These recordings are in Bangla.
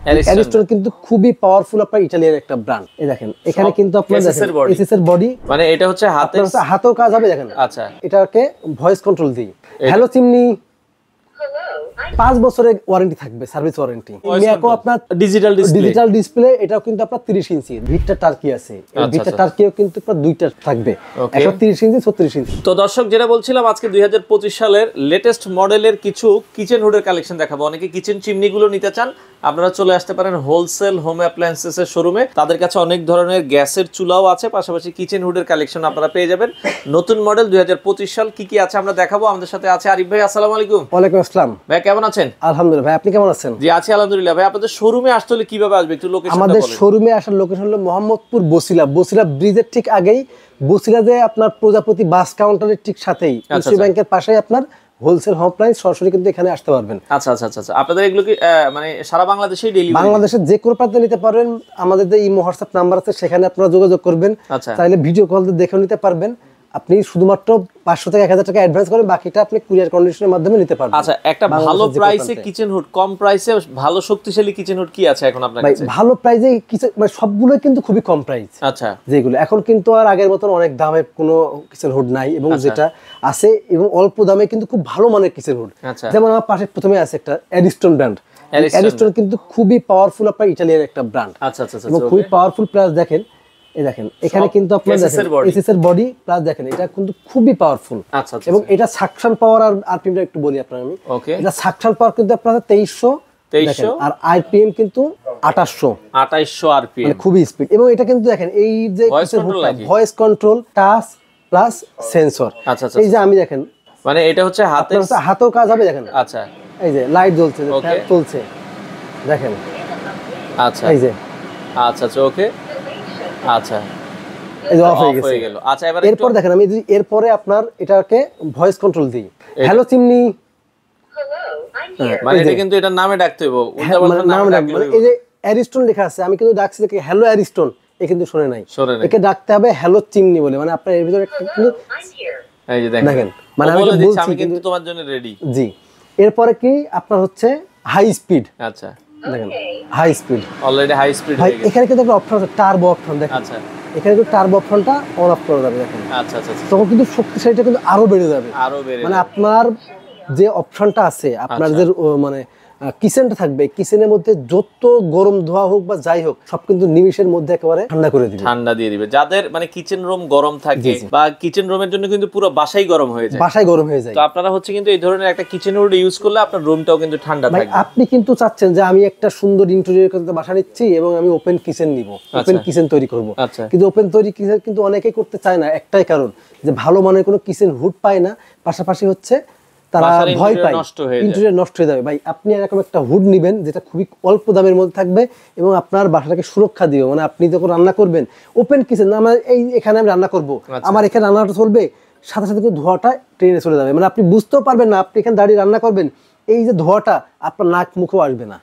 অ্যারিস্টন কিন্তু খুবই পাওয়ারফুল আপনার ইতালিয়ান একটা ব্র্যান্ড। এই দেখেন এখানে কিন্তু আপনার এসএস এর বডি, মানে এটা হচ্ছে হাতেও কাজ হবে। দেখেন আচ্ছা, এটাকে ভয়েস কন্ট্রোল দিই। হ্যালো চিমনি 5 বছরের ওয়ারেন্টি থাকবে, সার্ভিস ওয়ারেন্টি। মিয়াকো আপনার ডিজিটাল ডিসপ্লে, এটাও কিন্তু আপনার 30 ইঞ্চি। ভিক্টা টার্কি আছে, এই ভিক্টা টার্কিও কিন্তু আপনার দুইটা থাকবে, একটা 30 ইঞ্চি 36 ইঞ্চি। তো দর্শক যেটা বলছিলাম, আজকে 2025 সালের লেটেস্ট মডেলের কিছু কিচেন হুডের কালেকশন দেখাবো। অনেকে কিচেন চিমনি গুলো নিতে চান, আপনারা চলে আসতে পারেন হোলসেল হোম অ্যাপ্লায়েন্সেস এর শোরুমে। তাদের কাছে অনেক ধরনের গ্যাসের চুলাও আছে, পাশাপাশি কিচেন হুডের কালেকশন আপনারা পেয়ে যাবেন। নতুন মডেল 2025 সাল কি কি আছে আমরা দেখাবো। আমাদের সাথে আছে আরিফ ভাই। আসসালামু আলাইকুম। ওয়ালাইকুম আসসালাম ভাই, কেমন আছেন? আলহামদুলিল্লাহ। ভাই আপনি কেমন আছেন? জি আছি আলহামদুলিল্লাহ। ভাই আপনাদের শোরুমে আসতে হলে কিভাবে আসবে একটু লোকেশনটা বলেন। আমাদের শোরুমে আসার লোকেশন হলো মোহাম্মদপুর বসিলা ব্রিজের ঠিক আগেই, বসিলা যে আপনার প্রজাপতি বাস কাউন্টারের ঠিক সাথেই, ইসি ব্যাংকের পাশেই আপনার হোলসেল হোম অ্যাপ্লায়েন্স। সরাসরি কিন্তু এখানে আসতে পারবেন। আচ্ছা আচ্ছা আচ্ছা। আপনাদের এগুলো কি মানে সারা বাংলাদেশেই ডেলিভারি? বাংলাদেশের যে কোনো প্রান্তে নিতে পারবেন। আমাদের যে ইমো হোয়াটসঅ্যাপ নাম্বার আছে সেখানে আপনারা যোগাযোগ করবেন। চাইলে ভিডিও কল দিয়ে দেখে নিতে পারবেন। আপনি শুধুমাত্র 500 থেকে 1000 টাকা অ্যাডভান্স করেন, বাকিটা আপনি কুরিয়ার কন্ডিশনের মাধ্যমে নিতে পারবেন। আচ্ছা, একটা ভালো প্রাইসে কিচেন হুড, কম প্রাইসে ভালো শক্তিশালী কিচেন হুড কি আছে এখন আপনার কাছে? ভালো প্রাইসে কিচেন মানে সবগুলোই কিন্তু খুবই কম প্রাইস। আচ্ছা, যেগুলো এখন কিন্তু আর আগের মতন অনেক দামের কোনো কিচেন হুড নাই, এবং যেটা আছে এবং অল্প দামে কিন্তু খুব ভালো মানের কিচেন হুড। যেমন আমার পাশে প্রথমে আছে একটা অ্যারিস্টন ব্র্যান্ড। অ্যারিস্টন কিন্তু খুবই পাওয়ারফুল আপনার ইতালিয়ান একটা ব্র্যান্ড। আচ্ছা আচ্ছা আচ্ছা, এবং খুবই পাওয়ারফুল। প্লাস দেখেন দেখেন এখানে কিন্তু আপনার এসএস এর বডি, প্লাস দেখেন এটা কিন্তু খুবই পাওয়ারফুল। এবং এটা সাকশন পাওয়ার আর আরপিএমটা একটু বলি আপনাকে আমি। এটা সাকশন পাওয়ার কিন্তু আপনার 2300 আর আরপিএম কিন্তু 2800 আরপিএম, মানে খুবই স্পিড। এবং এটা কিন্তু দেখেন এই যে voice control, touch plus sensor. এই যে আমি দেখেন মানে এটা হচ্ছে হাতেও কাজ হবে। দেখেন আচ্ছা, এই যে লাইট জ্বলছে, চলছে দেখেন। আচ্ছা এই যে আচ্ছা আচ্ছা ওকে, আচ্ছা এই যে অফ হয়ে গেল। আচ্ছা, এরপর দেখেন আমি যদি এরপরে আপনার এটাকে ভয়েস কন্ট্রোল দিই, হ্যালো চিমনি, মানে এটা কিন্তু এটার নামে ডাকতে হবে, নাম ডাকবে। এই যে অ্যারিস্টন লেখা আছে, আমি কিন্তু ডাকছি দেখি হ্যালো অ্যারিস্টন, এ কিন্তু শুনে নাই। একে ডাকতে হবে হ্যালো চিমনি বলে। মানে আপনার এর ভিতরে একটা এই যে দেখেন, মানে আমি বলছি আমি কিন্তু তোমার জন্য রেডি। জি। এরপরে কি আপনার হচ্ছে হাই স্পিড। আচ্ছা দেখেন high speed, already high speed হয়ে গেছে। এখানে কিন্তু একটা অপশন আছে টার্বো অপশন। দেখেন আচ্ছা, এখানে কিন্তু টার্বো অপশনটা অন অফ করা যাবে। দেখেন আচ্ছা আচ্ছা, তখন কিন্তু শক্তিশালীটা কিন্তু আরো বেড়ে যাবে। মানে আপনার যে অপশনটা আছে, আপনার যে মানে কিচেনটা থাকবে, কিচেনের মধ্যে যত গরম ধোয়া হোক বা যাই হোক, সব কিন্তু নিমিশের মধ্যে একেবারে ঠান্ডা করে দিবে, ঠান্ডা দিয়ে দিবে। যাদের মানে কিচেন রুম গরম থাকে বা কিচেন রুমের জন্য কিন্তু পুরো বাসাই গরম হয়ে যায়, তো আপনারা হচ্ছে কিন্তু এই ধরনের একটা কিচেন হুড ইউজ করলে আপনার রুমটাও কিন্তু ঠান্ডা থাকবে। আপনি কিন্তু চাচ্ছেন যে আমি একটা সুন্দর ইন্টেরিয়র করতে বাসা নিচ্ছি এবং আমি ওপেন কিচেন নিব, ওপেন কিচেন তৈরি করব। কিন্তু ওপেন তৈরি কিচেন কিন্তু অনেকেই করতে চায় না, একটাই কারণ যে ভালো মানের কোনো কিচেন হুড পায় না, পাশাপাশি হচ্ছে তারা ভয় পায় ইন্টেরিয়র নষ্ট হয়ে যাবে। ভাই আপনি এরকম একটা হুড নিবেন যেটা খুবই অল্প দামের মধ্যে থাকবে এবং আপনার বাসাটাকে সুরক্ষা দিবে। মানে আপনি যখন রান্না করবেন, ওপেন কিচেন, আমার এই এখানে আমি রান্না করব, আমার এখানে রান্নাটা চলবে, সাথে সাথে কিন্তু ধোঁয়াটা ট্রেনে চলে যাবে। মানে আপনি বুঝতেও পারবেন না, আপনি এখানে দাঁড়িয়ে রান্না করবেন, এই যে ধোঁয়াটা আপনার নাক মুখেও আসবে না,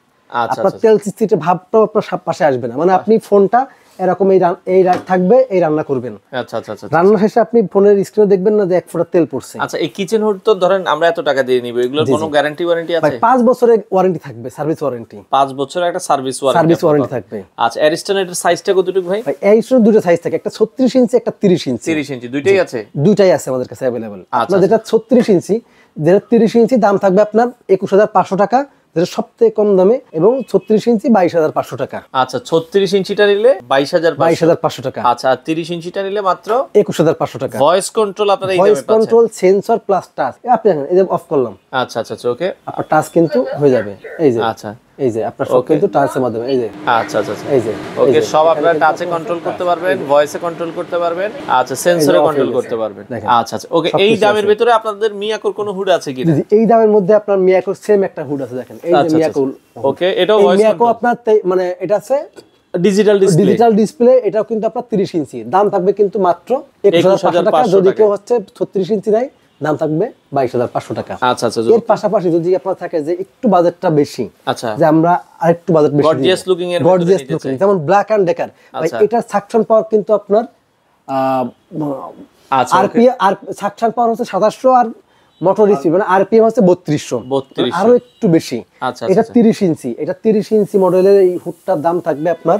আপনার তেল চিটচিটে ভাবটাও আপনার পাশে আসবে না। মানে আপনি ফোনটা এরকম এই থাকবে, এই রান্না করবেন। আচ্ছা আচ্ছা আচ্ছা, রান্না শেষে আপনি ফোনের স্ক্রিনে দেখবেন না যে 1 ফোঁটা তেল পড়ছে। আচ্ছা, এই কিচেন হুড তো ধরেন আমরা এত টাকা দিয়ে নিব, এগুলোর কোনো গ্যারান্টি ওয়ারেন্টি আছে? 5 বছরের ওয়ারেন্টি থাকবে, সার্ভিস ওয়ারেন্টি। 5 বছরের একটা সার্ভিস ওয়ারেন্টি থাকবে। আচ্ছা, অ্যারিস্টনের সাইজটা কতটুকু ভাই? অ্যারিস্টনের দুটো সাইজ থাকে, একটা 36 ইঞ্চি, একটা 30 ইঞ্চি। 30 ইঞ্চি দুইটাই আছে? দুইটাই আছে আমাদের কাছে अवेलेबल। আপনার যেটা 36 ইঞ্চি, যেটা 30 ইঞ্চি দাম থাকবে আপনার 21500 টাকা, যেটা সবথেকে কম দামে, এবং 36 ইঞ্চি 22500 টাকা। আচ্ছা, 36 ইঞ্চিটা নিলে 22500 টাকা। আচ্ছা, আর 30 ইঞ্চিটা নিলে মাত্র 21500 টাকা। ভয়েস কন্ট্রোল আপনারা এই দামে পাচ্ছেন? Voice control, sensor plus touch. আপনি দেখেন এই যে অফ করলাম, আচ্ছা আচ্ছা ওকে, আপনার টাচ কিন্তু হয়ে যাবে। এই যে আচ্ছা, এই যে আপনার সব কিন্তু টাচের মাধ্যমে, এই যে আচ্ছা আচ্ছা এই যে ওকে, সব আপনারা টাচে কন্ট্রোল করতে পারবেন, ভয়েসে কন্ট্রোল করতে পারবেন, আচ্ছা সেন্সরে কন্ট্রোল করতে পারবেন। আচ্ছা আচ্ছা ওকে। এই দামের ভিতরে আপনাদের মিয়াকোর কোনো হুড আছে কি? এই দামের মধ্যে আপনার মিয়াকোর সেম একটা হুড আছে। দেখেন এই যে মিয়াকো, ওকে, এটাও ভয়েস মিয়াকো আপনার মানে এটা আছে ডিজিটাল ডিসপ্লে, এটাও কিন্তু আপনার 30 ইঞ্চি, দাম থাকবে কিন্তু মাত্র 21500 টাকা। যদি কেউ হচ্ছে 36 ইঞ্চি নেয়, দাম থাকবে 22500 টাকা। আচ্ছা আচ্ছা, এর পাশাপাশি যদি আপনার থাকে যে একটু বাজেটটা বেশি, আচ্ছা, যে আমরা আরেকটু বাজেট বেশি, গর্জিয়াস লুকিং এর, যেমন ব্ল্যাক এন্ড ডেকার, এটা সাকশন পাওয়ার কিন্তু আপনার আচ্ছা আরপিএম আর সাকশন পাওয়ার হচ্ছে 2700 আর মোটর স্পিড মানে আরপিএম হচ্ছে 3200, আরো একটু বেশি। আচ্ছা এটা 30 ইঞ্চি, এটা 30 ইঞ্চি মডেলের এই হুডটার দাম থাকবে আপনার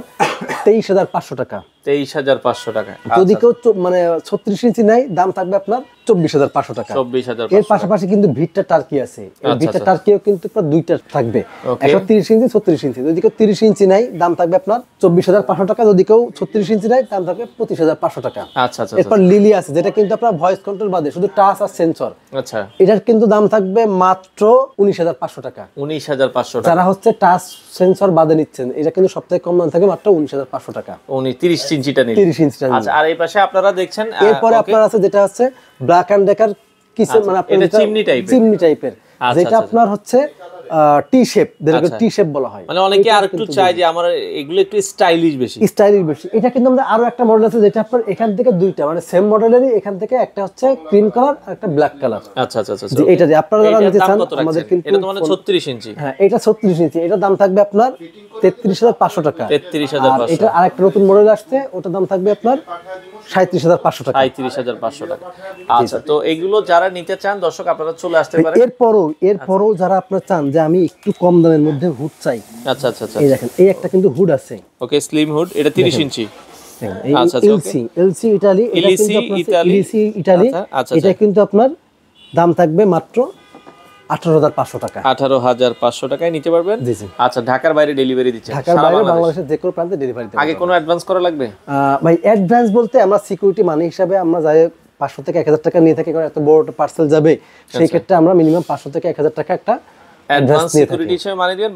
23500 টাকা। 23500 টাকা। যদি কেউ মানে 36 ইঞ্চি নেয় দাম থাকবে আপনার 24500 টাকা। 24500। এর পাশাপাশি কিন্তু ভিটটা টার্কি আছে, এই ভিটটা টার্কিও কিন্তু আপনার দুইটা থাকবে, একটা 30 ইঞ্চি 36 ইঞ্চি। যদি কেউ 30 ইঞ্চি নেয় দাম থাকবে আপনার 24500 টাকা, যদি কেউ 36 ইঞ্চি নেয় দাম থাকবে 25500 টাকা। আচ্ছা আচ্ছা। এরপর লিলি আছে, যেটা কিন্তু আপনার ভয়েস কন্ট্রোল বাদে শুধু টাচ আর সেন্সর। আচ্ছা, এটার কিন্তু দাম থাকবে মাত্র 19500 টাকা। 19500 টাকা। যারা হচ্ছে টাচ সেন্সর বাদে নিচ্ছেন, এটা কিন্তু সবথেকে কম দাম থাকে মাত্র 19500 টাকা। 30 ইঞ্চিটা নিলে। 30 ইঞ্চিটা। আচ্ছা, আর এই পাশে আপনারা দেখছেন এরপরে আপনার আছে যেটা হচ্ছে ব্ল্যাক এন্ড ডেকার কিচেন, মানে আপনার চিমনি টাইপের, যেটা আপনার হচ্ছে টি শেপ, যেটাকে টি শেপ বলা হয়। মানে অনেকে আর একটু চায় যে আমার এগুলো একটু স্টাইলিশ বেশি। এটা কিন্তু আমাদের আরো একটা মডেল আছে, যেটা আপনার এখান থেকে দুইটা, মানে সেম মডেলেরই, এখান থেকে একটা হচ্ছে ক্রিম কালার আর একটা ব্ল্যাক কালার। আচ্ছা আচ্ছা আচ্ছা। এটা যে আপনারা যারা নিতে চান, আমাদের কিন্তু এটা তো মানে 36 ইঞ্চি। হ্যাঁ, এটা 36 ইঞ্চি, এটার দাম থাকবে আপনার 33500 টাকা। 33500। এটা আরেকটা নতুন মডেল আসছে, ওটার দাম থাকবে আপনার 37500 টাকা। 37500 টাকা। আচ্ছা, তো এগুলো যারা নিতে চান দর্শক আপনারা চলে আসতে পারেন। এরপরও যারা আপনারা চান যে আমি একটু কম দামের মধ্যে হুড চাই, আচ্ছা আচ্ছা আচ্ছা, এই দেখেন এই একটা কিন্তু হুড আছে। ওকে, স্লিম হুড, এটা 30 ইঞ্চি। আচ্ছা আচ্ছা, এলসি ইতালি, এটা কিন্তু আপনার এলসি ইতালি, এটা কিন্তু আপনার দাম থাকবে মাত্র 18500 টাকা। 18500 টাকায় নিতে পারবেন। আচ্ছা, ঢাকার বাইরে ডেলিভারি দিচ্ছেন? ঢাকার বাইরে বাংলাদেশের যে কোনো প্রান্তে ডেলিভারি দেব। আগে কোনো অ্যাডভান্স করা লাগবে? ভাই অ্যাডভান্স বলতে আমরা সিকিউরিটি মানি হিসাবে আমরা যাই 500 থেকে 1000 টাকা নিয়ে থাকি, কারণ এত বড় একটা পার্সেল যাবে, সেই ক্ষেত্রে আমরা মিনিমাম 500 থেকে 1000 টাকা একটা অ্যাডভান্স সিকিউরিটি হিসেবে মানি দিবেন,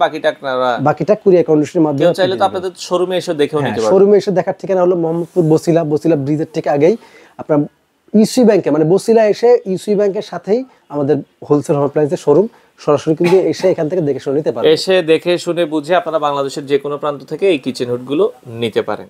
বাকিটা কুরিয়ার কন্ডিশনের মাধ্যমে। কেউ চাইলে তো আপনাদের শোরুমে এসে দেখেও নিতে পারবেন। শোরুমে এসে দেখার ঠিকানা হলো মোহাম্মদপুর বসিলা ব্রিজের ঠিক আগেই আপনার ইউসি ব্যাংকে, মানে বসিলা এসে ইউসি ব্যাংকের সাথেই আমাদের হোলসেল হোম অ্যাপ্লায়েন্সের শোরুম, সরাসরি কিন্তু এসে এখান থেকে দেখে শুনে নিতে পারেন। এসে দেখে শুনে বুঝে আপনারা বাংলাদেশের যে কোনো প্রান্ত থেকে এই কিচেন হুডগুলো নিতে পারেন।